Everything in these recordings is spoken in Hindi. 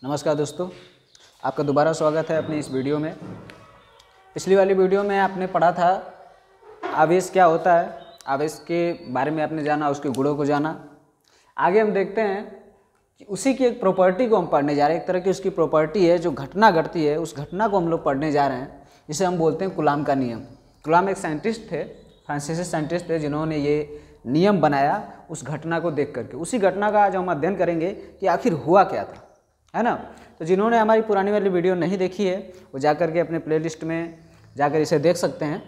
नमस्कार दोस्तों, आपका दोबारा स्वागत है अपनी इस वीडियो में। पिछली वाली वीडियो में आपने पढ़ा था आवेश क्या होता है, आवेश के बारे में आपने जाना, उसके गुणों को जाना। आगे हम देखते हैं कि उसी की एक प्रॉपर्टी को हम पढ़ने जा रहे हैं। एक तरह की उसकी प्रॉपर्टी है, जो घटना घटती है उस घटना को हम लोग पढ़ने जा रहे हैं, जिसे हम बोलते हैं कूलाम का नियम। कूलाम एक साइंटिस्ट थे, फ्रांसीसी साइंटिस्ट थे, जिन्होंने ये नियम बनाया उस घटना को देख करके। उसी घटना का आज हम अध्ययन करेंगे कि आखिर हुआ क्या था, है ना। तो जिन्होंने हमारी पुरानी वाली वीडियो नहीं देखी है वो जाकर के अपने प्लेलिस्ट में जाकर इसे देख सकते हैं।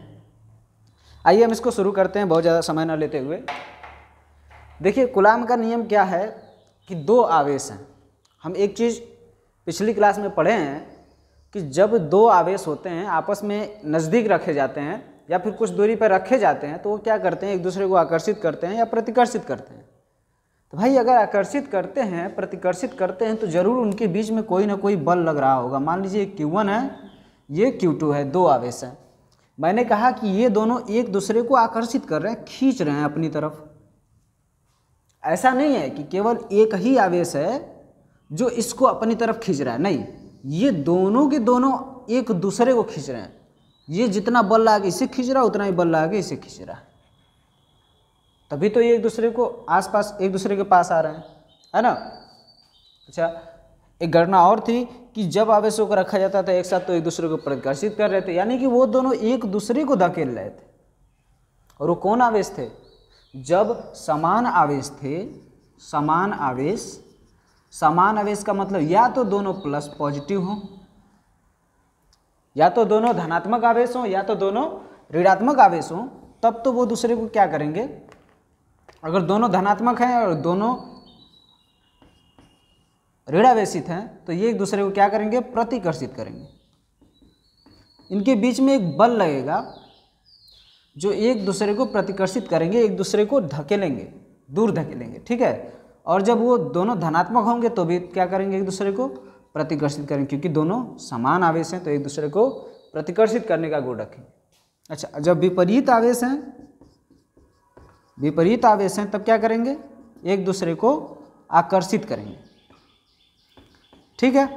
आइए हम इसको शुरू करते हैं बहुत ज़्यादा समय न लेते हुए। देखिए, कूलाम का नियम क्या है कि दो आवेश हैं। हम एक चीज़ पिछली क्लास में पढ़े हैं कि जब दो आवेश होते हैं आपस में नज़दीक रखे जाते हैं या फिर कुछ दूरी पर रखे जाते हैं तो वो क्या करते हैं, एक दूसरे को आकर्षित करते हैं या प्रतिकर्षित करते हैं। तो भाई अगर आकर्षित करते हैं, प्रतिकर्षित करते हैं तो ज़रूर उनके बीच में कोई ना कोई बल लग रहा होगा। मान लीजिए Q1 है, ये Q2 है, दो आवेश हैं। मैंने कहा कि ये दोनों एक दूसरे को आकर्षित कर रहे हैं, खींच रहे हैं अपनी तरफ। ऐसा नहीं है कि केवल एक ही आवेश है जो इसको अपनी तरफ खींच रहा है, नहीं, ये दोनों के दोनों एक दूसरे को खींच रहे हैं। ये जितना बल लगा के इसे खींच रहा है उतना ही बल लगा के इसे खींच रहा है, तभी तो ये एक दूसरे को आसपास, एक दूसरे के पास आ रहे हैं, है ना। अच्छा, एक घटना और थी कि जब आवेशों को रखा जाता था एक साथ तो एक दूसरे को प्रतिकर्षित कर रहे थे, यानी कि वो दोनों एक दूसरे को धकेल रहे थे। और वो कौन आवेश थे? जब समान आवेश थे, समान आवेश। समान आवेश का मतलब या तो दोनों प्लस पॉजिटिव हों, या तो दोनों धनात्मक आवेश हों, या तो दोनों ऋणात्मक आवेश हों, तब तो वो दूसरे को क्या करेंगे। अगर दोनों धनात्मक हैं और दोनों ऋणावेशित हैं तो ये एक दूसरे को क्या करेंगे, प्रतिकर्षित करेंगे। इनके बीच में एक बल लगेगा जो एक दूसरे को प्रतिकर्षित करेंगे, एक दूसरे को धकेलेंगे, दूर धकेलेंगे, ठीक है। और जब वो दोनों धनात्मक होंगे तो भी क्या करेंगे, एक दूसरे को प्रतिकर्षित करेंगे, क्योंकि दोनों समान आवेश हैं तो एक दूसरे को प्रतिकर्षित करने का गुण रखेंगे। अच्छा, जब विपरीत आवेश हैं, विपरीत आवेश हैं तब क्या करेंगे, एक दूसरे को आकर्षित करेंगे, ठीक है।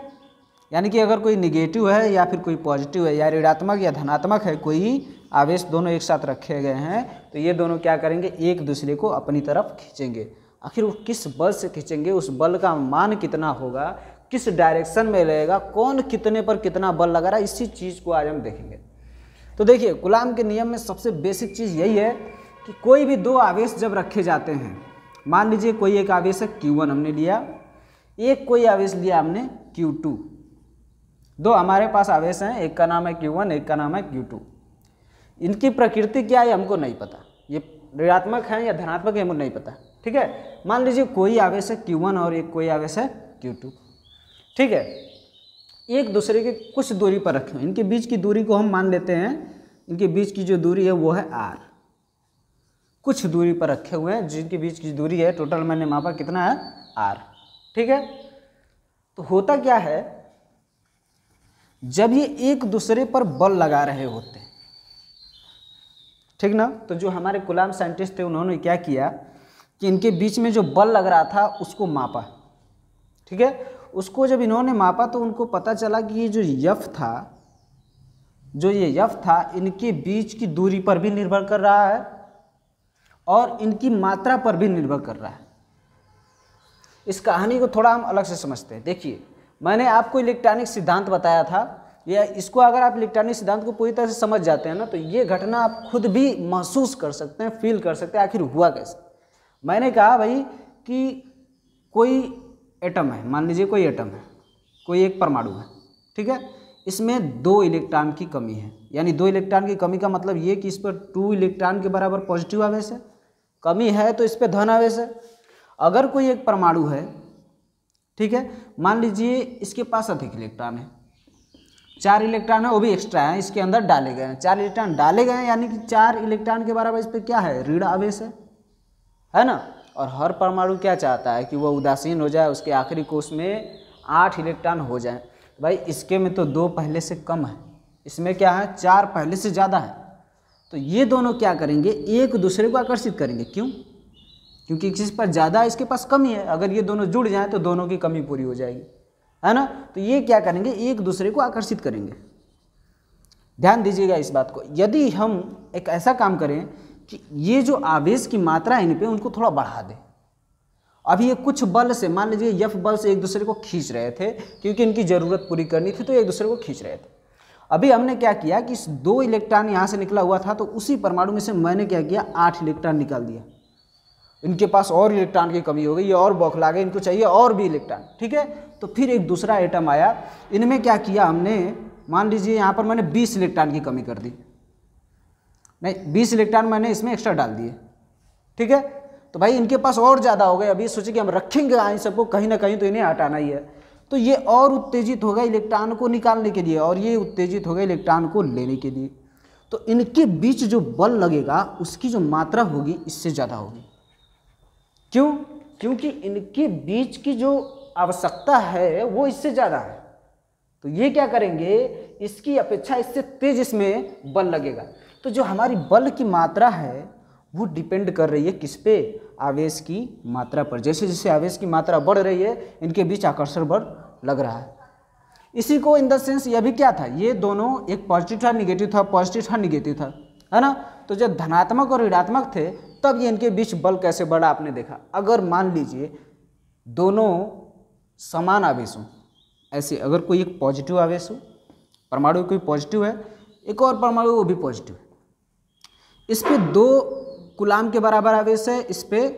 यानी कि अगर कोई निगेटिव है या फिर कोई पॉजिटिव है या ऋणात्मक या धनात्मक है, कोई आवेश दोनों एक साथ रखे गए हैं तो ये दोनों क्या करेंगे, एक दूसरे को अपनी तरफ खींचेंगे। आखिर वो किस बल से खींचेंगे, उस बल का मान कितना होगा, किस डायरेक्शन में लगेगा, कौन कितने पर कितना बल लगा रहा है, इसी चीज़ को आज हम देखेंगे। तो देखिए, कूलाम के नियम में सबसे बेसिक चीज़ यही है कि कोई भी दो आवेश जब रखे जाते हैं, मान लीजिए कोई एक आवेश है Q1 हमने लिया, एक कोई आवेश लिया हमने Q2। दो हमारे पास आवेश हैं, एक का नाम है Q1, एक का नाम है Q2। इनकी प्रकृति क्या है हमको नहीं पता, ये ऋणात्मक है या धनात्मक है हमको नहीं पता, ठीक है। मान लीजिए कोई आवेश है Q1 और एक कोई आवेश है Q2, ठीक है। एक दूसरे के कुछ दूरी पर रखे, इनके बीच की दूरी को हम मान लेते हैं, इनके बीच की जो दूरी है वो है R। कुछ दूरी पर रखे हुए हैं, जिनके बीच की दूरी है टोटल मैंने मापा कितना है, R, ठीक है। तो होता क्या है, जब ये एक दूसरे पर बल लगा रहे होते हैं, ठीक ना, तो जो हमारे कूलाम साइंटिस्ट थे उन्होंने क्या किया कि इनके बीच में जो बल लग रहा था उसको मापा, ठीक है। उसको जब इन्होंने मापा तो उनको पता चला कि ये जो F था, जो ये F था, इनके बीच की दूरी पर भी निर्भर कर रहा है और इनकी मात्रा पर भी निर्भर कर रहा है। इस कहानी को थोड़ा हम अलग से समझते हैं। देखिए, मैंने आपको इलेक्ट्रॉनिक सिद्धांत बताया था, या इसको अगर आप इलेक्ट्रॉनिक सिद्धांत को पूरी तरह से समझ जाते हैं ना तो ये घटना आप खुद भी महसूस कर सकते हैं, फील कर सकते हैं आखिर हुआ कैसे। मैंने कहा भाई कि कोई एटम है, मान लीजिए कोई एटम है, कोई एक परमाणु है, ठीक है। इसमें 2 इलेक्ट्रॉन की कमी है, यानी 2 इलेक्ट्रॉन की कमी का मतलब ये कि इस पर 2 इलेक्ट्रॉन के बराबर पॉजिटिव आवेश है, कमी है तो इस पर धन आवेश है। अगर कोई एक परमाणु है, ठीक है, मान लीजिए इसके पास अधिक इलेक्ट्रॉन है, 4 इलेक्ट्रॉन है, वो भी एक्स्ट्रा है, इसके अंदर डाले गए हैं, 4 इलेक्ट्रॉन डाले गए हैं, यानी कि 4 इलेक्ट्रॉन के बराबर इस पर क्या है, ऋण आवेश है ना। और हर परमाणु क्या चाहता है कि वह उदासीन हो जाए, उसके आखिरी कोष में 8 इलेक्ट्रॉन हो जाए। भाई इसके में तो 2 पहले से कम है, इसमें क्या है, 4 पहले से ज़्यादा है। तो ये दोनों क्या करेंगे, एक दूसरे को आकर्षित करेंगे। क्यों? क्योंकि किसी पर ज़्यादा, इसके पास कमी है। अगर ये दोनों जुड़ जाएं तो दोनों की कमी पूरी हो जाएगी, है ना। तो ये क्या करेंगे, एक दूसरे को आकर्षित करेंगे। ध्यान दीजिएगा इस बात को। यदि हम एक ऐसा काम करें कि ये जो आवेश की मात्रा है इन पे उनको थोड़ा बढ़ा दें। अभी ये कुछ बल से, मान लीजिए F बल से एक दूसरे को खींच रहे थे क्योंकि इनकी ज़रूरत पूरी करनी थी, तो एक दूसरे को खींच रहे थे। अभी हमने क्या किया कि इस 2 इलेक्ट्रॉन यहाँ से निकला हुआ था, तो उसी परमाणु में से मैंने क्या किया, 8 इलेक्ट्रॉन निकाल दिया। इनके पास और इलेक्ट्रॉन की कमी हो गई, ये और बौखला गए, इनको चाहिए और भी इलेक्ट्रॉन। ठीक है, तो फिर एक दूसरा एटम आया, इनमें क्या किया हमने, मान लीजिए यहाँ पर मैंने 20 इलेक्ट्रॉन की कमी कर दी, नहीं 20 इलेक्ट्रॉन मैंने इसमें एक्स्ट्रा डाल दिए। ठीक है, तो भाई इनके पास और ज़्यादा हो गए। अभी सोचिए कि हम रखेंगे इन सबको कहीं ना कहीं, तो इन्हें हटाना ही है। तो ये और उत्तेजित होगा इलेक्ट्रॉन को निकालने के लिए, और ये उत्तेजित होगा इलेक्ट्रॉन को लेने के लिए। तो इनके बीच जो बल लगेगा उसकी जो मात्रा होगी इससे ज़्यादा होगी। क्यों? क्योंकि इनके बीच की जो आवश्यकता है वो इससे ज़्यादा है। तो ये क्या करेंगे, इसकी अपेक्षा इससे तेज इसमें बल लगेगा। तो जो हमारी बल की मात्रा है वो डिपेंड कर रही है किस पे, आवेश की मात्रा पर। जैसे जैसे आवेश की मात्रा बढ़ रही है इनके बीच आकर्षण बल लग रहा है। इसी को इन द सेंस यह भी क्या था, ये दोनों एक पॉजिटिव था निगेटिव था, पॉजिटिव था निगेटिव था, है ना। तो जब धनात्मक और ऋणात्मक थे तब ये इनके बीच बल कैसे बढ़ा आपने देखा। अगर मान लीजिए दोनों समान आवेश हों, ऐसे अगर कोई एक पॉजिटिव आवेश हो, परमाणु कोई पॉजिटिव है, एक और परमाणु वो भी पॉजिटिव है, इस पे 2 कूलाम के बराबर आवेश है, इस पे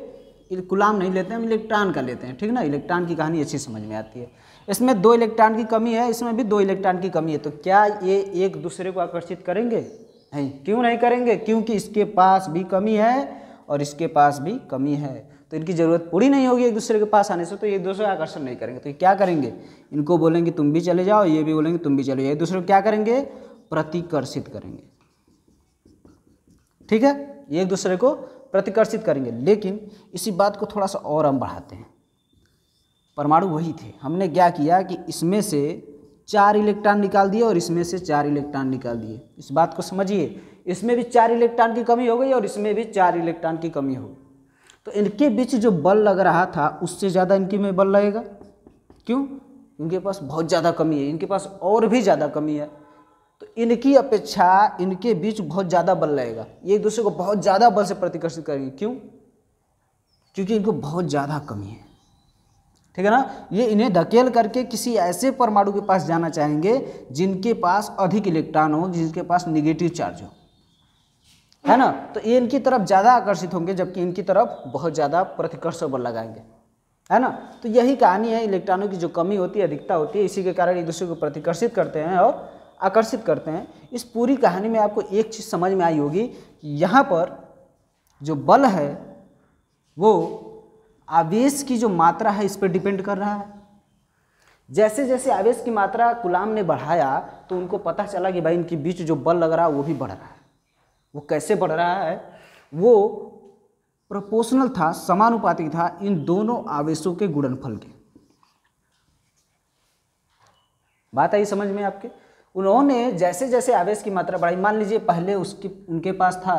कूलाम नहीं लेते हम, इलेक्ट्रॉन का लेते हैं। ठीक ना, इलेक्ट्रॉन की कहानी अच्छी समझ में आती है। इसमें 2 इलेक्ट्रॉन की कमी है, इसमें भी 2 इलेक्ट्रॉन की कमी है। तो क्या ये एक दूसरे को आकर्षित करेंगे? नहीं। क्यों नहीं करेंगे? क्योंकि इसके पास भी कमी है और इसके पास भी कमी है, तो इनकी ज़रूरत पूरी नहीं होगी एक दूसरे के पास आने से, तो एक दूसरे का आकर्षण नहीं करेंगे। तो क्या करेंगे, इनको बोलेंगे तुम भी चले जाओ, ये भी बोलेंगे तुम भी चले जाओ, एक दूसरे को क्या करेंगे, प्रतिकर्षित करेंगे। ठीक है, एक दूसरे को प्रतिकर्षित करेंगे। लेकिन इसी बात को थोड़ा सा और हम बढ़ाते हैं। परमाणु वही थे, हमने क्या किया कि इसमें से 4 इलेक्ट्रॉन निकाल दिए और इसमें से 4 इलेक्ट्रॉन निकाल दिए। इस बात को समझिए, इसमें भी 4 इलेक्ट्रॉन की कमी हो गई और इसमें भी 4 इलेक्ट्रॉन की कमी हो गई। तो इनके बीच जो बल लग रहा था उससे ज़्यादा इनके में बल लगेगा। क्यों? इनके पास बहुत ज़्यादा कमी है, इनके पास और भी ज़्यादा कमी है, तो इनकी अपेक्षा इनके बीच बहुत ज़्यादा बल लगेगा। ये एक दूसरे को बहुत ज़्यादा बल से प्रतिकर्षित करेंगे। क्यों? क्योंकि इनको बहुत ज़्यादा कमी है। ठीक है ना, ये इन्हें धकेल करके किसी ऐसे परमाणु के पास जाना चाहेंगे जिनके पास अधिक इलेक्ट्रॉन हो, जिनके पास निगेटिव चार्ज हो, है ना। तो ये इनकी तरफ ज़्यादा आकर्षित होंगे, जबकि इनकी तरफ बहुत ज़्यादा प्रतिकर्षण बल लगाएंगे, है ना। तो यही कहानी है, इलेक्ट्रॉनों की जो कमी होती है, अधिकता होती है, इसी के कारण एक दूसरे को प्रतिकर्षित करते हैं और आकर्षित करते हैं। इस पूरी कहानी में आपको एक चीज़ समझ में आई होगी कि यहाँ पर जो बल है वो आवेश की जो मात्रा है इस पर डिपेंड कर रहा है। जैसे जैसे आवेश की मात्रा कूलाम ने बढ़ाया तो उनको पता चला कि भाई इनके बीच जो बल लग रहा है वो भी बढ़ रहा है। वो कैसे बढ़ रहा है, वो प्रोपोर्शनल था, समानुपातिक था इन दोनों आवेशों के गुणनफल के। बात आई समझ में आपके। उन्होंने जैसे जैसे आवेश की मात्रा बढ़ाई, मान लीजिए पहले उनके पास था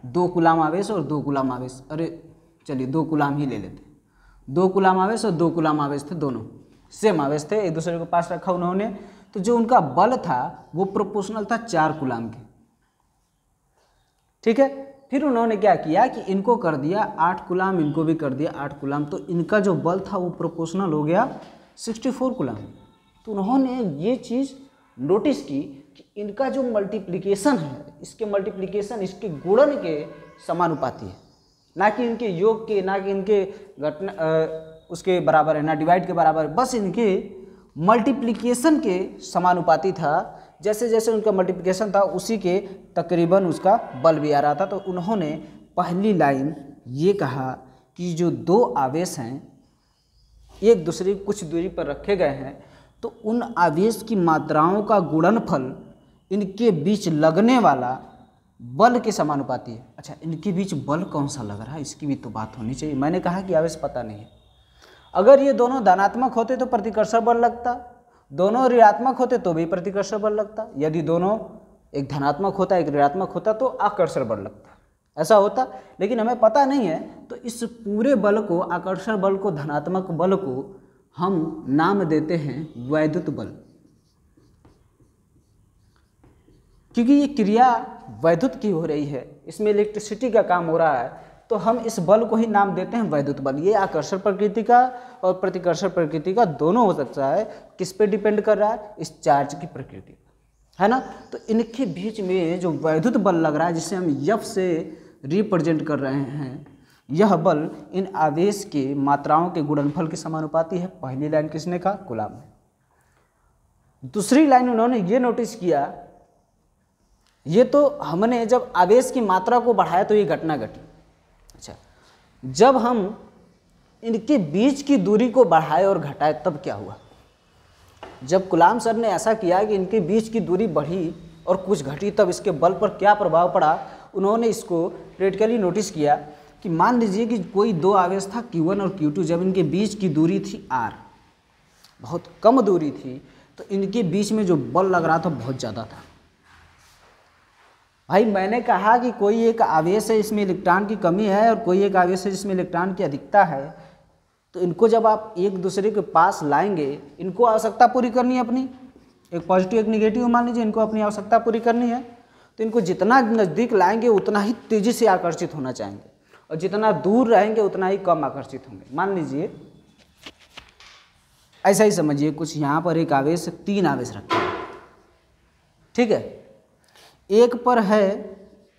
2 कूलाम आवेश और 2 कूलाम आवेश, अरे चलिए 2 कूलाम ही ले लेते, 2 कूलाम आवेश और 2 कूलाम आवेश थे, दोनों सेम आवेश थे, एक दूसरे के पास रखा उन्होंने। तो जो उनका बल था वो प्रोपोर्शनल था 4 कूलाम के। ठीक है, फिर उन्होंने क्या किया कि इनको कर दिया 8 कूलाम, इनको भी कर दिया 8 कूलाम, तो इनका जो बल था वो प्रोपोर्शनल हो गया 64 कूलाम। तो उन्होंने ये चीज़ नोटिस की कि इनका जो मल्टीप्लिकेशन है, इसके मल्टीप्लिकेशन इसके गुणन के समानुपाती है, ना कि इनके योग के, ना कि इनके घटना उसके बराबर है, ना डिवाइड के बराबर है, बस इनके मल्टीप्लिकेशन के समानुपाती था। जैसे जैसे उनका मल्टीप्लिकेशन था उसी के तकरीबन उसका बल भी आ रहा था। तो उन्होंने पहली लाइन ये कहा कि जो 2 आवेश हैं एक दूसरे की कुछ दूरी पर रखे गए हैं, तो उन आवेश की मात्राओं का गुणनफल इनके बीच लगने वाला बल के समानुपाती है। अच्छा, इनके बीच बल कौन सा लग रहा है इसकी भी तो बात होनी चाहिए। मैंने कहा कि आवेश पता नहीं है। अगर ये दोनों धनात्मक होते तो प्रतिकर्षण बल लगता, दोनों ऋणात्मक होते तो भी प्रतिकर्षण बल लगता, यदि दोनों एक धनात्मक होता एक ऋणात्मक होता तो आकर्षण बल लगता, ऐसा होता। लेकिन हमें पता नहीं है, तो इस पूरे बल को, आकर्षण बल को, धनात्मक बल को हम नाम देते हैं वैद्युत बल, क्योंकि ये क्रिया वैद्युत की हो रही है, इसमें इलेक्ट्रिसिटी का काम हो रहा है, तो हम इस बल को ही नाम देते हैं वैद्युत बल। ये आकर्षण प्रकृति का और प्रतिकर्षण प्रकृति का दोनों हो सकता है। किस पे डिपेंड कर रहा है? इस चार्ज की प्रकृति पर, है ना। तो इनके बीच में जो वैद्युत बल लग रहा है, जिसे हम F से रिप्रेजेंट कर रहे हैं, यह बल इन आवेश के मात्राओं के गुणनफल के समानुपाती है। पहली लाइन किसने कहा? कूलाम ने। दूसरी लाइन उन्होंने ये नोटिस किया, ये तो हमने जब आवेश की मात्रा को बढ़ाया तो ये घटना घटी। अच्छा, जब हम इनके बीच की दूरी को बढ़ाए और घटाए तब क्या हुआ? जब कूलाम सर ने ऐसा किया कि इनके बीच की दूरी बढ़ी और कुछ घटी, तब इसके बल पर क्या प्रभाव पड़ा, उन्होंने इसको प्रैक्टिकली नोटिस किया कि मान लीजिए कि कोई दो आवेश था Q1 और Q2, जब इनके बीच की दूरी थी R, बहुत कम दूरी थी, तो इनके बीच में जो बल लग रहा था बहुत ज़्यादा था। भाई मैंने कहा कि कोई एक आवेश है इसमें इलेक्ट्रॉन की कमी है और कोई एक आवेश है जिसमें इलेक्ट्रॉन की अधिकता है, तो इनको जब आप एक दूसरे के पास लाएंगे, इनको आवश्यकता पूरी करनी है अपनी, एक पॉजिटिव एक निगेटिव मान लीजिए, इनको अपनी आवश्यकता पूरी करनी है, तो इनको जितना नज़दीक लाएंगे उतना ही तेज़ी से आकर्षित होना चाहेंगे, और जितना दूर रहेंगे उतना ही कम आकर्षित होंगे। मान लीजिए ऐसा ही समझिए, कुछ यहाँ पर एक आवेश, 3 आवेश रखते हैं, ठीक है। एक पर है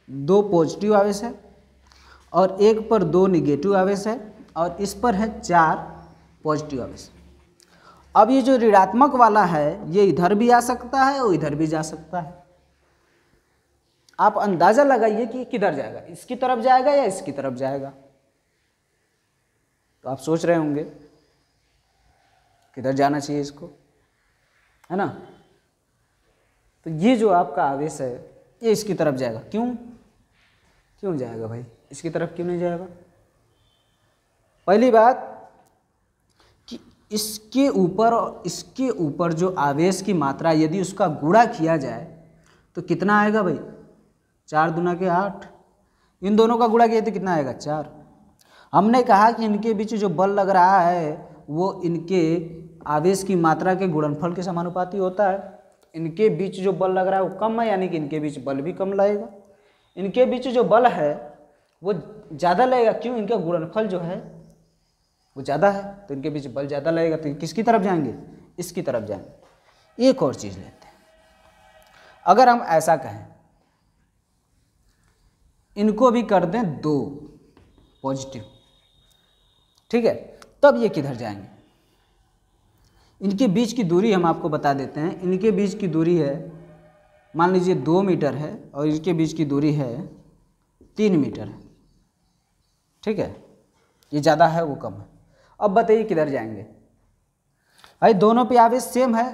2 पॉजिटिव आवेश है और एक पर 2 निगेटिव आवेश है और इस पर है 4 पॉजिटिव आवेश। अब ये जो ऋणात्मक वाला है ये इधर भी आ सकता है और इधर भी जा सकता है। आप अंदाजा लगाइए कि किधर जाएगा, इसकी तरफ जाएगा या इसकी तरफ जाएगा। तो आप सोच रहे होंगे किधर जाना चाहिए इसको, है ना। तो ये जो आपका आवेश है ये इसकी तरफ जाएगा। क्यों जाएगा भाई, इसकी तरफ क्यों नहीं जाएगा? पहली बात कि इसके ऊपर और इसके ऊपर जो आवेश की मात्रा, यदि उसका गुणा किया जाए तो कितना आएगा भाई? 4 दूना के 8। इन दोनों का गुणा किया तो कितना आएगा? 4। हमने कहा कि इनके बीच जो बल लग रहा है वो इनके आवेश की मात्रा के गुणनफल के समानुपाती होता है। इनके बीच जो बल लग रहा है वो कम है, यानी कि इनके बीच बल भी कम लगेगा। इनके बीच जो बल है वो ज़्यादा लगेगा, क्यों? इनका गुणनफल जो है वो ज़्यादा है, तो इनके बीच बल ज़्यादा लगेगा, तो किसकी तरफ जाएंगे? इसकी तरफ जाएंगे। एक और चीज़ लेते हैं, अगर हम ऐसा कहें, इनको भी कर दें 2 पॉजिटिव, ठीक है, तब ये किधर जाएंगे? इनके बीच की दूरी हम आपको बता देते हैं। इनके बीच की दूरी है, मान लीजिए 2 मीटर है और इनके बीच की दूरी है 3 मीटर है, ठीक है। ये ज़्यादा है वो कम है। अब बताइए किधर जाएंगे? भाई दोनों पे आवेश सेम है,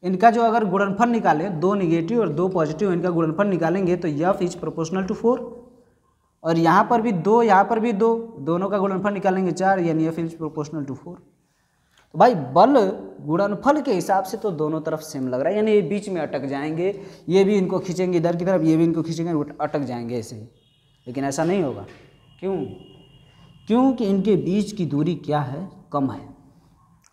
इनका जो अगर गुणनफल निकालें, 2 निगेटिव और 2 पॉजिटिव, इनका गुणनफल निकालेंगे तो F इज प्रोपोर्शनल टू 4, और यहाँ पर भी 2, यहाँ पर भी 2, दोनों का गुणनफल निकालेंगे 4, यानी F इज प्रोपोर्शनल टू 4। तो भाई बल गुणनफल के हिसाब से तो दोनों तरफ सेम लग रहा है, यानी ये बीच में अटक जाएंगे, ये भी इनको खींचेंगे इधर की तरफ, ये भी इनको खींचेंगे, अटक जाएंगे ऐसे ही। लेकिन ऐसा नहीं होगा, क्योंकि इनके बीच की दूरी क्या है? कम है।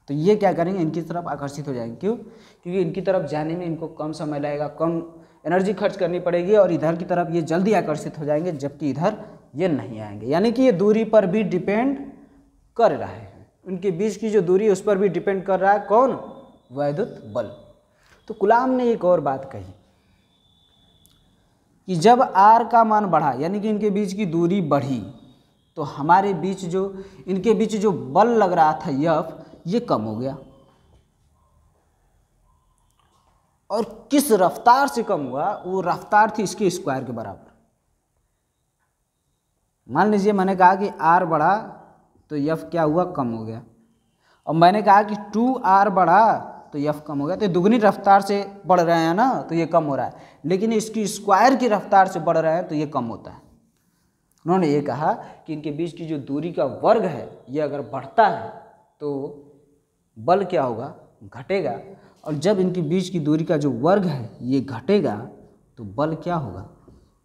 तो ये क्या करेंगे? इनकी तरफ आकर्षित हो जाएंगे। क्यों? क्योंकि इनकी तरफ जाने में इनको कम समय लगेगा, कम एनर्जी खर्च करनी पड़ेगी, और इधर की तरफ ये जल्दी आकर्षित हो जाएंगे, जबकि इधर ये नहीं आएंगे। यानी कि ये दूरी पर भी डिपेंड कर रहा है, उनके बीच की जो दूरी है उस पर भी डिपेंड कर रहा है। कौन? वैद्युत बल। तो कूलाम ने एक और बात कही कि जब R का मान बढ़ा, यानी कि इनके बीच की दूरी बढ़ी, तो हमारे बीच जो इनके बीच जो बल लग रहा था F, ये कम हो गया। और किस रफ्तार से कम हुआ? वो रफ्तार थी इसके स्क्वायर के बराबर। मान लीजिए मैंने कहा कि R बढ़ा तो F क्या हुआ? कम हो गया। और मैंने कहा कि 2R बढ़ा तो F कम हो गया। तो दुगनी रफ्तार से बढ़ रहे हैं ना, तो ये कम हो रहा है, लेकिन इसकी स्क्वायर की रफ्तार से बढ़ रहे हैं तो ये कम होता है। उन्होंने ये कहा कि इनके बीच की जो दूरी का वर्ग है ये अगर बढ़ता है तो बल क्या होगा? घटेगा। और जब इनके बीच की दूरी का जो वर्ग है ये घटेगा तो बल क्या होगा?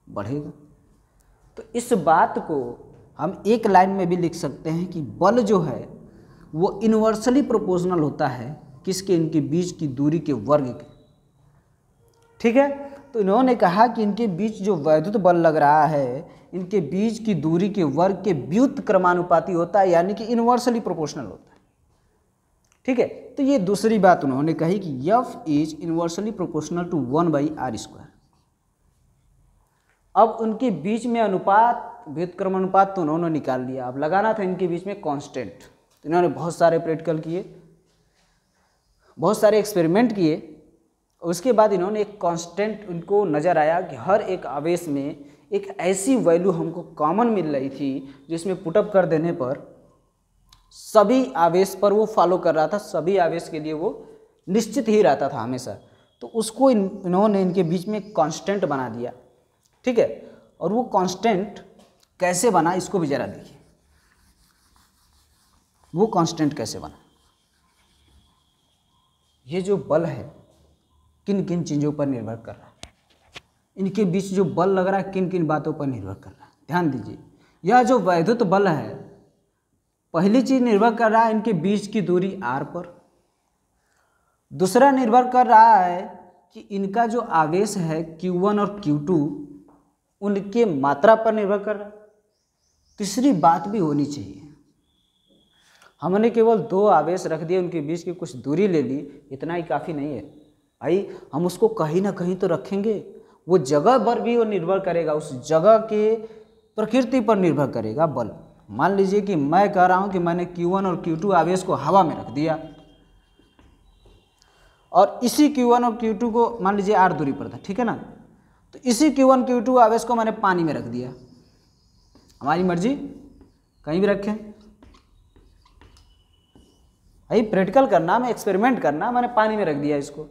बढ़ेगा। तो इस बात को हम एक लाइन में भी लिख सकते हैं कि बल जो है वो इन्वर्सली प्रोपोर्शनल होता है किसके, इनके बीच की दूरी के वर्ग के। ठीक है, तो इन्होंने कहा कि इनके बीच जो वैद्युत बल लग रहा है इनके बीच की दूरी के वर्ग के व्युत्क्रमानुपाती क्रमानुपाती होता है, यानी कि इन्वर्सली प्रोपोर्शनल होता है। ठीक है, तो ये दूसरी बात उन्होंने कही कि F is inversely proportional to 1/r²। अब उनके बीच में अनुपात, व्युत्क्रम अनुपात तो उन्होंने निकाल लिया, अब लगाना था इनके बीच में कांस्टेंट। तो इन्होंने बहुत सारे प्रैक्टिकल किए, बहुत सारे एक्सपेरिमेंट किए, उसके बाद इन्होंने एक कांस्टेंट, उनको नज़र आया कि हर एक आवेश में एक ऐसी वैल्यू हमको कॉमन मिल रही थी जिसमें पुटअप कर देने पर सभी आवेश पर वो फॉलो कर रहा था, सभी आवेश के लिए वो निश्चित ही रहता था हमेशा। तो उसको इन्होंने इनके बीच में कांस्टेंट बना दिया। ठीक है, और वो कांस्टेंट कैसे बना इसको भी जरा देखिए, वो कांस्टेंट कैसे बना। ये जो बल है किन किन चीज़ों पर निर्भर कर रहा है, इनके बीच जो बल लग रहा है किन किन बातों पर निर्भर कर रहा है। ध्यान दीजिए, यह जो वैद्युत बल है, पहली चीज निर्भर कर रहा है इनके बीच की दूरी r पर। दूसरा निर्भर कर रहा है कि इनका जो आवेश है Q1 और Q2 उनके मात्रा पर निर्भर कर रहा है। तीसरी बात भी होनी चाहिए, हमने केवल दो आवेश रख दिए, उनके बीच की कुछ दूरी ले ली, इतना ही काफ़ी नहीं है भाई, हम उसको कहीं ना कहीं तो रखेंगे। वो जगह पर भी वो निर्भर करेगा, उस जगह के प्रकृति पर निर्भर करेगा बल। मान लीजिए कि मैं कह रहा हूँ कि मैंने Q1 और Q2 आवेश को हवा में रख दिया, और इसी Q1 और Q2 को मान लीजिए r दूरी पर था, ठीक है ना, तो इसी Q1 Q2 आवेश को मैंने पानी में रख दिया, हमारी मर्जी कहीं भी रखें भाई, प्रैक्टिकल करना, मैं एक्सपेरिमेंट करना, मैंने पानी में रख दिया इसको।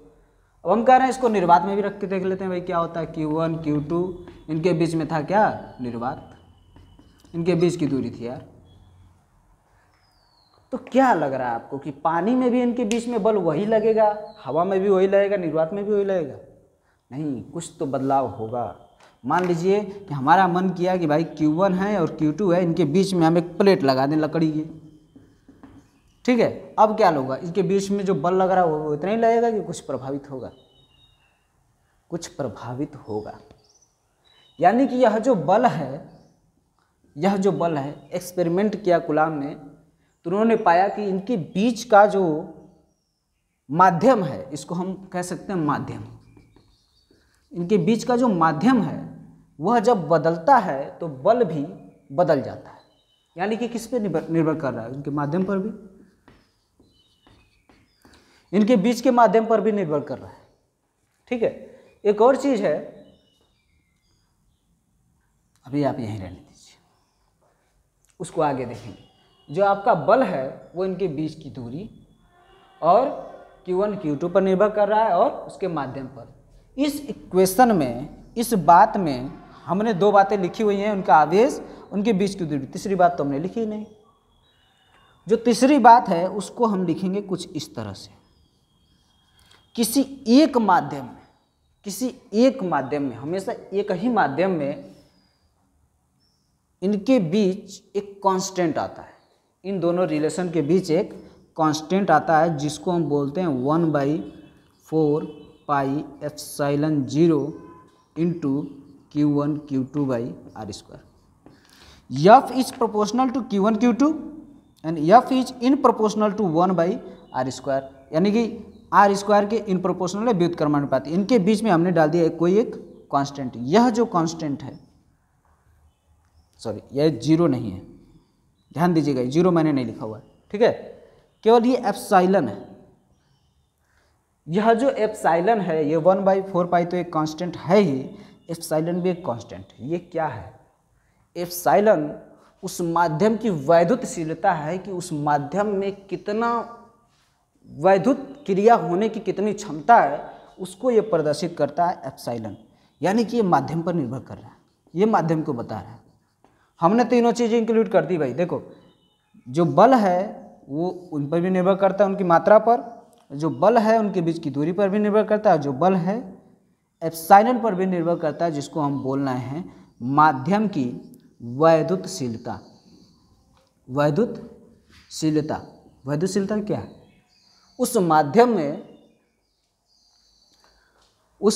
अब हम कह रहे हैं इसको निर्वात में भी रख के देख लेते हैं भाई क्या होता है। Q1 Q2 इनके बीच में था क्या, निर्वात, इनके बीच की दूरी थी यार। तो क्या लग रहा है आपको कि पानी में भी इनके बीच में बल वही लगेगा, हवा में भी वही लगेगा, निर्वात में भी वही लगेगा? नहीं, कुछ तो बदलाव होगा। मान लीजिए कि हमारा मन किया कि भाई Q1 है और Q2 है, इनके बीच में हम एक प्लेट लगा दें लकड़ी की, ठीक है। अब क्या होगा, इसके बीच में जो बल लग रहा है वो इतना ही लगेगा कि कुछ प्रभावित होगा, कुछ प्रभावित होगा। यानी कि यह जो बल है, यह जो बल है, एक्सपेरिमेंट किया कुलाम ने, तो उन्होंने पाया कि इनके बीच का जो माध्यम है, इसको हम कह सकते हैं माध्यम, इनके बीच का जो माध्यम है वह जब बदलता है तो बल भी बदल जाता है। यानी कि किस पे निर्भर कर रहा है, इनके माध्यम पर भी, इनके बीच के माध्यम पर भी निर्भर कर रहा है, ठीक है। एक और चीज है, अभी आप यहीं रहने दीजिए, उसको आगे देखेंगे। जो आपका बल है वो इनके बीच की दूरी और Q1 Q2 पर निर्भर कर रहा है और उसके माध्यम पर। इस इक्वेशन में, इस बात में हमने दो बातें लिखी हुई हैं, उनका आवेश, उनके बीच की दूरी। तीसरी बात तो हमने लिखी ही नहीं। जो तीसरी बात है उसको हम लिखेंगे कुछ इस तरह से, किसी एक माध्यम में, किसी एक माध्यम में, हमेशा एक ही माध्यम में इनके बीच एक कांस्टेंट आता है, इन दोनों रिलेशन के बीच एक कांस्टेंट आता है जिसको हम बोलते हैं 1/4 pi epsilon 0 into Q1 Q2 by r²। F is proportional to Q1 Q2 and F is in proportional to 1/r², यानी कि r² के इन प्रोपोर्शनल है व्युत्क्रमानुपाती। इनके बीच में हमने डाल दिया कोई एक कांस्टेंट। यह जो कांस्टेंट है, सॉरी यह 0 नहीं है, ध्यान दीजिएगा, 0 मैंने नहीं लिखा हुआ है, ठीक है, केवल ये एप्सिलॉन है। यह जो एप्सिलॉन है, ये 1/4 पाई तो एक कांस्टेंट है ही, एप्सिलॉन भी एक कांस्टेंट है। ये क्या है, एप्सिलॉन उस माध्यम की वैद्युतशीलता है कि उस माध्यम में कितना वैद्युत क्रिया होने की कितनी क्षमता है, उसको ये प्रदर्शित करता है एप्सिलॉन। यानी कि ये माध्यम पर निर्भर कर रहा है, ये माध्यम को बता रहा है। हमने तीनों चीज़ें इंक्लूड कर दी भाई। देखो, जो बल है वो उन पर भी निर्भर करता है, उनकी मात्रा पर, जो बल है उनके बीच की दूरी पर भी निर्भर करता है, जो बल है एप्सिलॉन पर भी निर्भर करता है, जिसको हम बोल रहे हैं माध्यम की वैद्युतशीलता, वैद्युतशीलता, वैद्युतशीलता क्या है? उस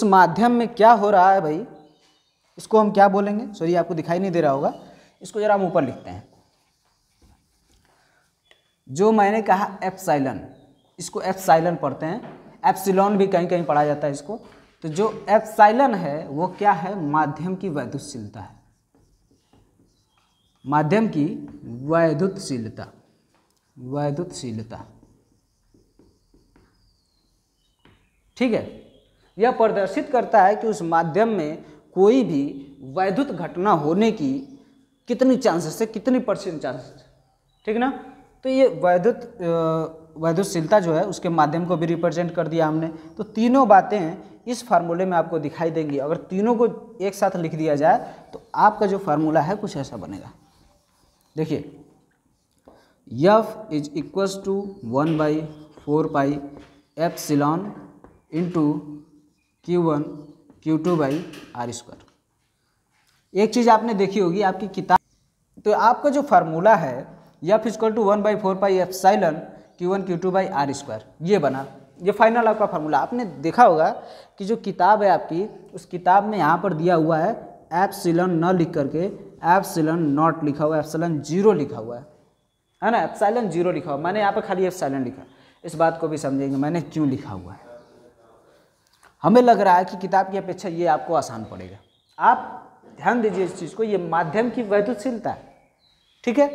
माध्यम में क्या हो रहा है भाई, इसको हम क्या बोलेंगे? सॉरी आपको दिखाई नहीं दे रहा होगा, इसको जरा हम ऊपर लिखते हैं। जो मैंने कहा एप्सिलॉन, इसको एप्सिलॉन पढ़ते हैं, एप्सिलॉन भी कहीं कहीं पढ़ा जाता है इसको। तो जो एप्सिलॉन है वो क्या है? माध्यम की वैद्युतशीलता है, माध्यम की वैद्युतशीलता, वैद्युतशीलता, ठीक है। यह प्रदर्शित करता है कि उस माध्यम में कोई भी वैद्युत घटना होने की कितनी चांसेस है, कितनी % चांसेस, ठीक ना। तो ये वैद्युतशीलता जो है उसके माध्यम को भी रिप्रेजेंट कर दिया हमने। तो तीनों बातें इस फार्मूले में आपको दिखाई देंगी। अगर तीनों को एक साथ लिख दिया जाए तो आपका जो फार्मूला है कुछ ऐसा बनेगा। देखिए, F is equals to 1/4 pi epsilon into Q1 Q2/r²। एक चीज़ आपने देखी होगी आपकी किताब, तो आपका जो फार्मूला है F equal to 1/4 pi epsilon Q1 Q2/r², ये बना, ये फाइनल आपका फार्मूला। आपने देखा होगा कि जो किताब है आपकी, उस किताब में यहाँ पर दिया हुआ है एप्सिलॉन न लिख करके एप्सिलॉन नॉट लिखा हुआ है, एप्सिलॉन 0 लिखा हुआ है ना, एप्सिलॉन 0 लिखा हुआ। मैंने यहाँ पर खाली एप्सिलॉन लिखा। इस बात को भी समझेंगे मैंने क्यों लिखा हुआ है। हमें लग रहा है कि किताब की अपेक्षा ये आपको आसान पड़ेगा। आप ध्यान दीजिए इस चीज़ को, ये माध्यम की वैद्युतशीलता है, ठीक है।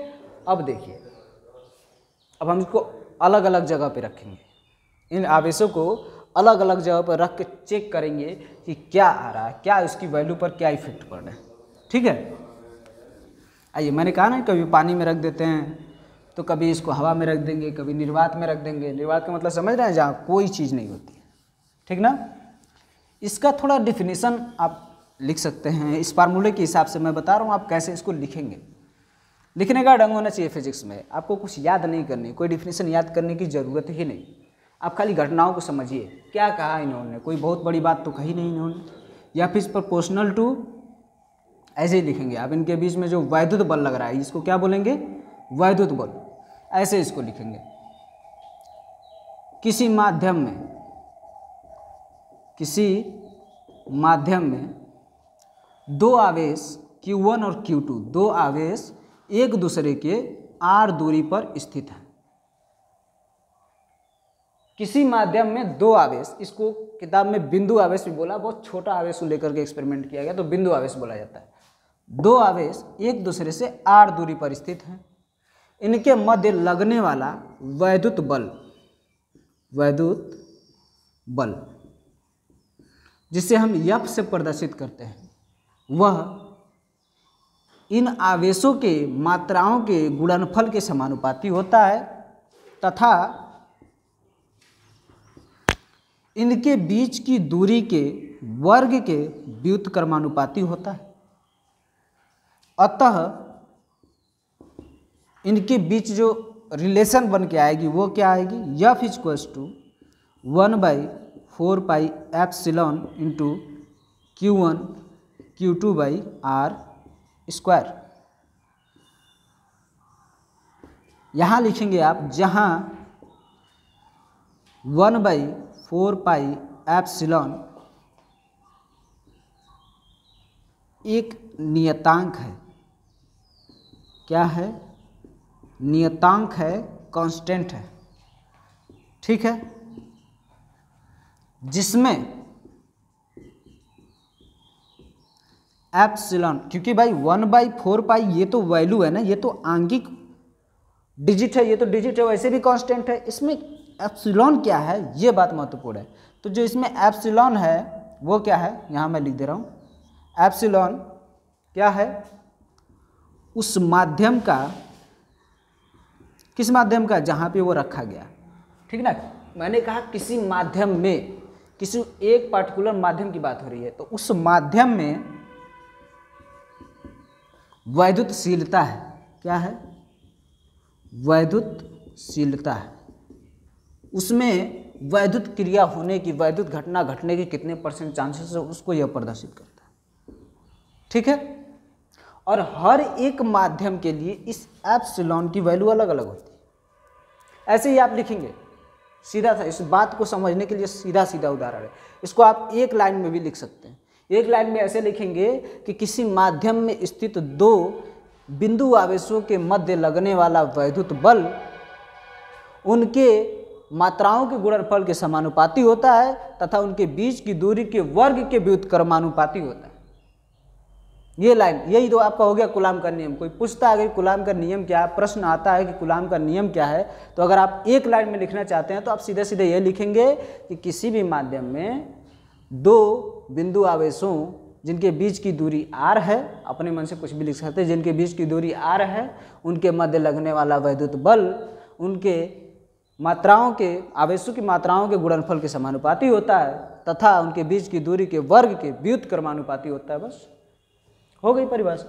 अब देखिए, अब हम इसको अलग अलग जगह पे रखेंगे, इन आवेशों को अलग अलग जगह पर रख के चेक करेंगे कि क्या आ रहा है, क्या उसकी वैल्यू पर क्या इफेक्ट पड़ रहा है, ठीक है। आइए, मैंने कहा ना कभी पानी में रख देते हैं, तो कभी इसको हवा में रख देंगे, कभी निर्वात में रख देंगे। निर्वात का मतलब समझ रहे हैं, जहाँ कोई चीज़ नहीं होती है, ठीक ना। इसका थोड़ा डिफिनीसन आप लिख सकते हैं इस फार्मूले के हिसाब से। मैं बता रहा हूँ आप कैसे इसको लिखेंगे। लिखने का ढंग होना चाहिए फिजिक्स में, आपको कुछ याद नहीं करनी, कोई डिफिनीसन याद करने की ज़रूरत ही नहीं। आप खाली घटनाओं को समझिए, क्या कहा इन्होंने, कोई बहुत बड़ी बात तो कही नहीं इन्होंने, या फिर प्रोपोर्शनल टू, ऐसे ही लिखेंगे आप। इनके बीच में जो वैद्युत बल लग रहा है, इसको क्या बोलेंगे? वैद्युत बल, ऐसे इसको लिखेंगे। किसी माध्यम में दो आवेश Q1 और Q2, दो आवेश एक दूसरे के r दूरी पर स्थित हैं। किसी माध्यम में दो आवेश, इसको किताब में बिंदु आवेश भी बोला, बहुत छोटा आवेश को लेकर के एक्सपेरिमेंट किया गया तो बिंदु आवेश बोला जाता है। दो आवेश एक दूसरे से r दूरी पर स्थित हैं, इनके मध्य लगने वाला वैद्युत बल जिसे हम F से प्रदर्शित करते हैं, वह इन आवेशों के मात्राओं के गुणनफल के समानुपाती होता है तथा इनके बीच की दूरी के वर्ग के व्युत्क्रमानुपाती होता है। अतः इनके बीच जो रिलेशन बन के आएगी वो क्या आएगी? F equals to 1/4 pi epsilon into Q1 Q2/r²। यहाँ लिखेंगे आप, जहाँ 1/4 पाई एप्सिलॉन एक नियतांक है। क्या है? नियतांक है, कांस्टेंट है, ठीक है, जिसमें एप्सिलॉन, क्योंकि भाई 1/4 पाई ये तो वैल्यू है ना, ये तो आंगिक डिजिट है, ये तो डिजिट है, वैसे भी कांस्टेंट है। इसमें एप्सिलॉन क्या है, ये बात महत्वपूर्ण है। तो जो इसमें एप्सिलॉन है वो क्या है, यहाँ मैं लिख दे रहा हूँ। एप्सिलॉन क्या है? उस माध्यम का, किस माध्यम का? जहाँ पे वो रखा गया, ठीक ना। मैंने कहा किसी माध्यम में, किसी एक पार्टिकुलर माध्यम की बात हो रही है, तो उस माध्यम में वैद्युतशीलता है। क्या है? वैद्युतशीलता है। उसमें वैद्युत क्रिया होने की, वैद्युत घटना घटने की कितने % चांसेस है, उसको यह प्रदर्शित करता है, ठीक है। और हर एक माध्यम के लिए इस एप्सिलॉन की वैल्यू अलग अलग होती है। ऐसे ही आप लिखेंगे सीधा सा। इस बात को समझने के लिए सीधा सीधा उदाहरण है। इसको आप एक लाइन में भी लिख सकते हैं। एक लाइन में ऐसे लिखेंगे कि किसी माध्यम में स्थित दो बिंदु आवेशों के मध्य लगने वाला वैद्युत बल उनके मात्राओं के गुणनफल के समानुपाती होता है तथा उनके बीच की दूरी के वर्ग के व्युत्क्रमानुपाती होता है। ये लाइन, यही तो आपका हो गया कूलाम का नियम। कोई पूछता है अगर कूलाम का नियम क्या है, प्रश्न आता है कि कूलाम का नियम क्या है, तो अगर आप एक लाइन में लिखना चाहते हैं तो आप सीधे सीधे ये लिखेंगे कि किसी भी माध्यम में दो बिंदु आवेशों जिनके बीच की दूरी r है, अपने मन से कुछ भी लिख सकते हैं, जिनके बीच की दूरी r है, उनके मध्य लगने वाला वैद्युत बल उनके मात्राओं के आवेशों की मात्राओं के गुणनफल के समानुपाती होता है तथा उनके बीच की दूरी के वर्ग के व्युत्क्रमानुपाती होता है। बस हो गई परिभाषा।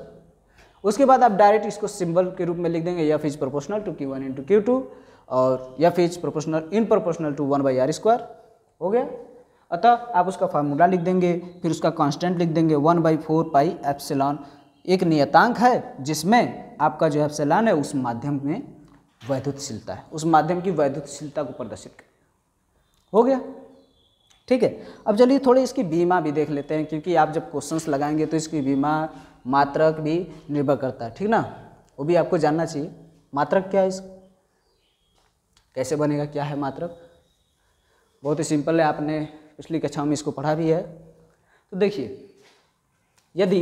उसके बाद आप डायरेक्ट इसको सिंबल के रूप में लिख देंगे, F is proportional to Q1 into Q2 और F is proportional in proportional to 1/r²। हो गया। अतः आप उसका फार्मूला लिख देंगे, फिर उसका कांस्टेंट लिख देंगे 1/4 पाई एप्सिलॉन। एक नियतांक है जिसमें आपका जो एप्सिलॉन है उस माध्यम में वैद्युतशीलता है, उस माध्यम की वैद्युतशीलता को प्रदर्शित कर। हो गया, ठीक है। अब चलिए थोड़ी इसकी बीमा भी देख लेते हैं, क्योंकि आप जब क्वेश्चंस लगाएंगे तो इसकी बीमा मात्रक भी निर्भर करता है, ठीक ना, वो भी आपको जानना चाहिए। मात्रक क्या है, इसका कैसे बनेगा, क्या है मात्रक? बहुत ही सिंपल है, आपने पिछली कक्षा में इसको पढ़ा भी है। तो देखिए, यदि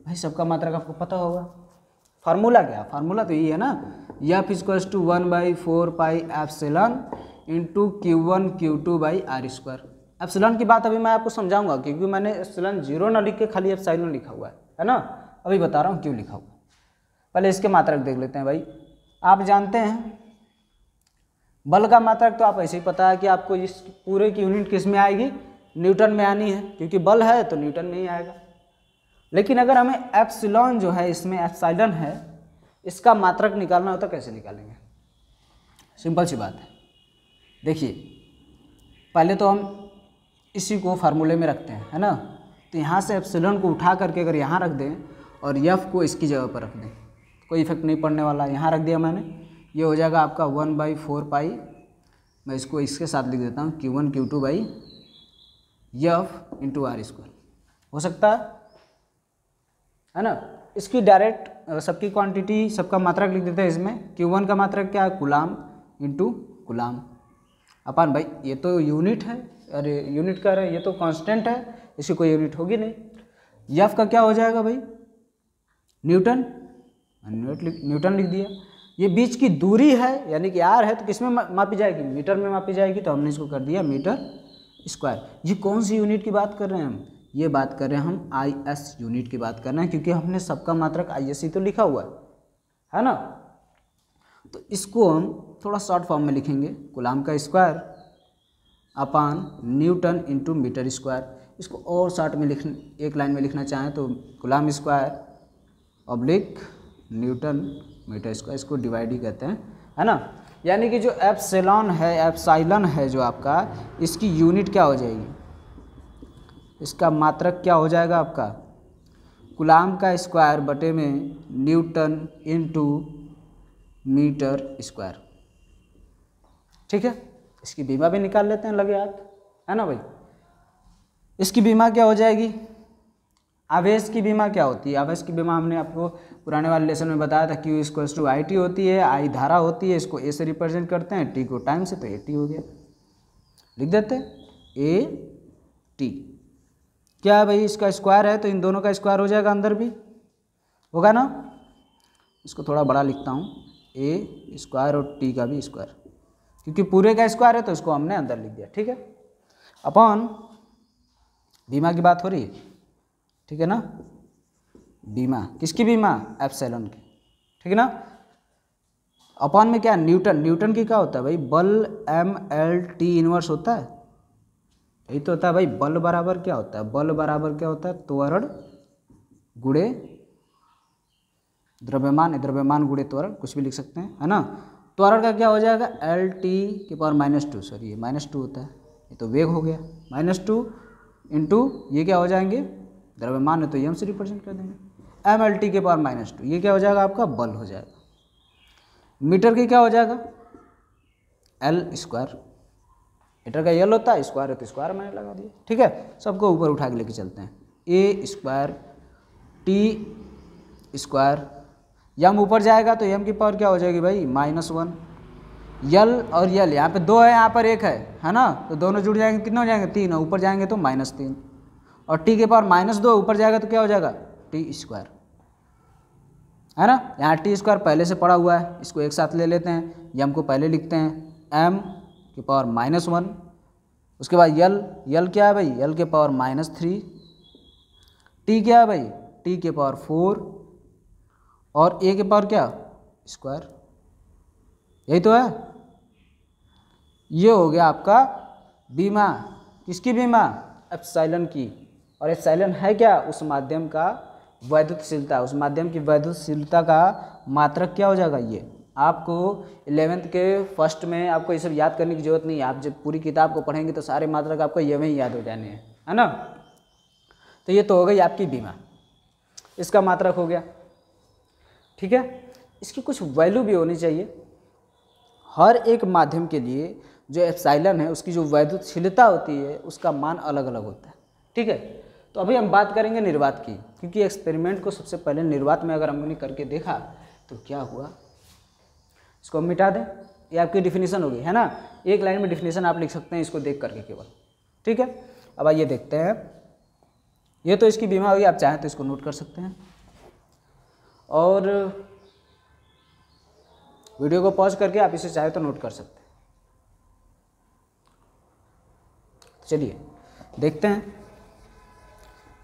भाई सबका मात्रक आपको पता होगा, फार्मूला क्या, फार्मूला तो यही है ना, F equals to 1/4 pi epsilon into Q1 Q2/r²। Epsilon की बात अभी मैं आपको समझाऊंगा, क्योंकि मैंने एप्सिलॉन 0 ना लिख के खाली एप्सिलॉन लिखा हुआ है ना, अभी बता रहा हूँ क्यों लिखा हुआ। पहले इसके मात्रक देख लेते हैं। भाई आप जानते हैं बल का मात्रक तो आप ऐसे ही पता है कि आपको इस पूरे की यूनिट किस में आएगी, न्यूटन में आनी है, क्योंकि बल है तो न्यूटन में ही आएगा। लेकिन अगर हमें एप्सिलॉन जो है, इसमें एप्सिलॉन है, इसका मात्रक निकालना हो तो कैसे निकालेंगे? सिंपल सी बात है। देखिए, पहले तो हम इसी को फार्मूले में रखते हैं, है ना, तो यहाँ से एप्सिलॉन को उठा करके अगर यहाँ रख दें और एफ को इसकी जगह पर रख दें, कोई इफेक्ट नहीं पड़ने वाला। यहाँ रख दिया मैंने, ये हो जाएगा आपका 1/4 पाई, मैं इसको इसके साथ लिख देता हूँ, Q1 Q2/f इंटू r²। हो सकता है ना। इसकी डायरेक्ट सबकी क्वांटिटी, सबका मात्रक लिख देते हैं इसमें। Q1 का मात्रक क्या है, कूलाम इंटू कूलाम अपन। भाई ये तो यूनिट है, अरे यूनिट कह रहे हैं, ये तो कांस्टेंट है, इसकी कोई यूनिट होगी नहीं। एफ का क्या हो जाएगा भाई, न्यूटन, न्यूटन लिख दिया। ये बीच की दूरी है, यानी कि आर है, तो किस में मापी जाएगी, मीटर में मापी जाएगी, तो हमने इसको कर दिया मीटर स्क्वायर। ये कौन सी यूनिट की बात कर रहे हैं हम, ये बात कर रहे हैं हम IS यूनिट की बात कर रहे हैं, क्योंकि हमने सबका मात्रक IS ही तो लिखा हुआ है ना। तो इसको हम थोड़ा शॉर्ट फॉर्म में लिखेंगे, कूलाम का square upon newton into metre square. इसको और शॉर्ट में एक लाइन में लिखना चाहें तो coulomb square oblique newton metre square, इसको डिवाइड ही कहते हैं, है ना। यानी कि जो एप्सिलॉन है, एप्सिलॉन है जो आपका, इसकी यूनिट क्या हो जाएगी, इसका मात्रक क्या हो जाएगा आपका, कूलाम का स्क्वायर बटे में न्यूटन इंटू मीटर स्क्वायर। ठीक है, इसकी बीमा भी निकाल लेते हैं लगे हाथ, है ना भाई। इसकी बीमा क्या हो जाएगी, आवेश की बीमा क्या होती है, आवेश की बीमा हमने आपको पुराने वाले लेसन में बताया था, Q इक्वल्स टू IT होती है, I धारा होती है, इसको A से रिप्रेजेंट करते हैं, T को टाइम से, तो AT हो गया, लिख देते हैं AT। क्या है भाई, इसका स्क्वायर है तो इन दोनों का स्क्वायर हो जाएगा, अंदर भी होगा ना। इसको थोड़ा बड़ा लिखता हूँ, A स्क्वायर और T का भी स्क्वायर, क्योंकि पूरे का स्क्वायर है तो इसको हमने अंदर लिख दिया। ठीक है, अपॉन बीमा की बात हो रही है, ठीक है ना, बीमा किसकी बीमा, एप्सिलॉन की, ठीक है ना। अपॉन में क्या, न्यूटन, न्यूटन की क्या होता है भाई, बल MLT इनवर्स होता है, यही तो होता है भाई। बल बराबर क्या होता है, बल बराबर क्या होता है, त्वरण गुणे द्रव्यमान, द्रव्यमान गुणे त्वरण, कुछ भी लिख सकते हैं, है ना। त्वरण का क्या हो जाएगा, LT⁻², सॉरी ये -2 होता है, ये तो वेग हो गया, -2 इंटू ये क्या हो जाएंगे, द्रव्यमान है तो m से रिप्रेजेंट कर देंगे, MLT⁻², ये क्या हो जाएगा आपका बल हो जाएगा। मीटर की क्या हो जाएगा एल स्क्वायर, मीटर का एल होता है, स्क्वायर है तो स्क्वायर मैंने लगा दिया। ठीक है, सबको ऊपर उठा के लेके चलते हैं। ए स्क्वायर टी स्क्वायर, यम ऊपर जाएगा तो यम की पावर क्या हो जाएगी भाई -1, यल और यल यहाँ पे 2 है, यहाँ पर 1 है ना, तो दोनों जुड़ जाएंगे, कितने हो जाएंगे 3, ऊपर जाएंगे तो -3, और टी के पावर -2 ऊपर जाएगा तो क्या हो जाएगा टी स्क्वायर, है ना। यहाँ टी स्क्वायर पहले से पड़ा हुआ है, इसको एक साथ ले लेते हैं, यम को पहले लिखते हैं m की पावर -1, उसके बाद यल क्या है भाई, यल के पावर -3, टी क्या है भाई, टी के पावर 4, और ए के पावर क्या स्क्वायर, यही तो है। ये हो गया आपका बीमा, किसकी बीमा, एप्सिलॉन की। और एप्सिलॉन है क्या, उस माध्यम का वैद्युतशीलता, उस माध्यम की वैद्युतशीलता का मात्रक क्या हो जाएगा। ये आपको 11th के फर्स्ट में आपको ये सब याद करने की जरूरत नहीं है, आप जब पूरी किताब को पढ़ेंगे तो सारे मात्रक आपको ये में ही याद हो जाने हैं, है ना। तो ये तो हो गई आपकी बीमा, इसका मात्रक हो गया। ठीक है, इसकी कुछ वैल्यू भी होनी चाहिए। हर एक माध्यम के लिए जो एप्सिलॉन है उसकी जो वैद्युतशीलता होती है उसका मान अलग अलग होता है। ठीक है, तो अभी हम बात करेंगे निर्वात की, क्योंकि एक्सपेरिमेंट को सबसे पहले निर्वात में अगर हमने करके देखा तो क्या हुआ, इसको हम मिटा दें, ये आपकी डिफिनीशन होगी, है ना। एक लाइन में डिफिनीशन आप लिख सकते हैं इसको देख करके केवल। ठीक है, अब आइए देखते हैं, ये तो इसकी बीमा होगी, आप चाहें तो इसको नोट कर सकते हैं, और वीडियो को पॉज करके आप इसे चाहे तो नोट कर सकते हैं। चलिए देखते हैं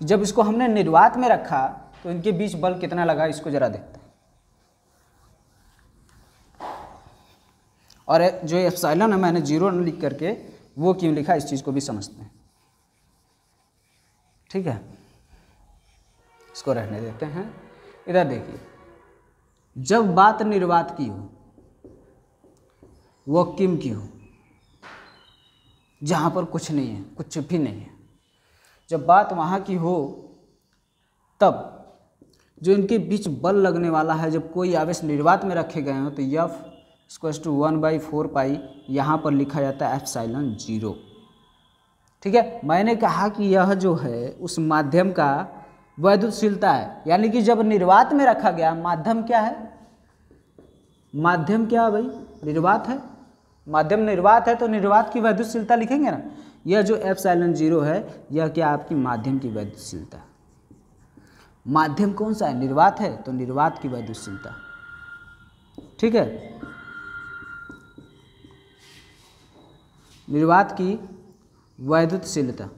कि जब इसको हमने निर्वात में रखा तो इनके बीच बल कितना लगा, इसको जरा देखते हैं। और जो एप्सिलॉन है मैंने 0 लिख करके वो क्यों लिखा, इस चीज़ को भी समझते हैं। ठीक है, इसको रहने देते हैं। इधर देखिए, जब बात निर्वात की हो, वैक्यूम की हो, जहाँ पर कुछ नहीं है, कुछ भी नहीं है, जब बात वहाँ की हो, तब जो इनके बीच बल लगने वाला है, जब कोई आवेश निर्वात में रखे गए हो तो F = 1/4 पाई यहाँ पर लिखा जाता है एप्सिलॉन 0। ठीक है, मैंने कहा कि यह जो है उस माध्यम का वैद्युतशीलता है, यानी कि जब निर्वात में रखा गया, माध्यम क्या है, माध्यम क्या है भाई, निर्वात है, माध्यम निर्वात है तो निर्वात की वैद्युतशीलता लिखेंगे ना। यह जो एप्सिलॉन 0 है यह क्या आपकी माध्यम की वैद्युतशीलता, माध्यम कौन सा है, निर्वात है तो निर्वात की वैद्युतशीलता। ठीक है, निर्वात की वैद्युतशीलता